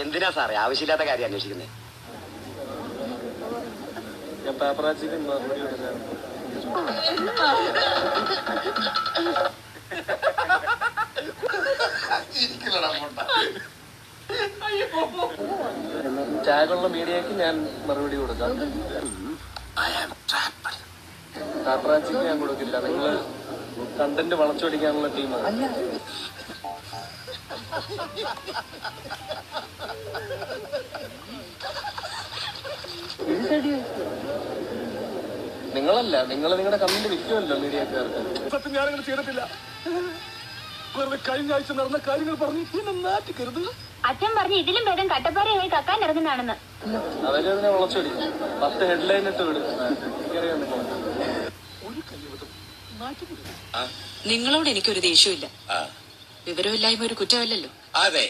എന്തിനാ സാറേ ആവശ്യമില്ലാത്ത കാര്യം അന്വേഷിക്കുന്നത്? ഞാൻ പേപ്പറാച്ചിക്ക് മറുപടി കൊടുക്കാൻ ടാഗുള്ള മീഡിയക്ക് ഞാൻ മറുപടി കൊടുക്കാം. പേപ്പറാച്ചിക്ക് ഞാൻ കൊടുക്കില്ല. നിങ്ങള് കണ്ടന്റ് വളച്ചൊടിക്കാനുള്ള ടീമാണ്. നിങ്ങളല്ല, നിങ്ങൾ നിങ്ങളുടെ കമന്റ് വിൽക്കുമല്ലോ മീഡിയക്കാർക്ക്. സത്യം ഞാനങ്ങനെ ചെയ്തിട്ടില്ല. വെറുതെ കഴിഞ്ഞ ആഴ്ച നടന്ന കാര്യങ്ങൾ പറഞ്ഞ് എന്നെ നാറ്റിക്കരുത്. അച്ഛൻ പറഞ്ഞ് ഇതിലും ഭേദം കട്ടപ്പാറയായി കക്കാൻ ഇറങ്ങുന്നതാണെന്ന്. അവരതിനെ വളച്ചൊടിക്കും. 10 ഹെഡ്ലൈൻ ഇട്ട് വിടും. ഒരു കല്യാണം നാറ്റിക്കരുത്. നിങ്ങളോട് എനിക്കൊരു ദേഷ്യമില്ല. വിവരമില്ലായ്മ ഒരു കുറ്റമല്ലല്ലോ. അതെ.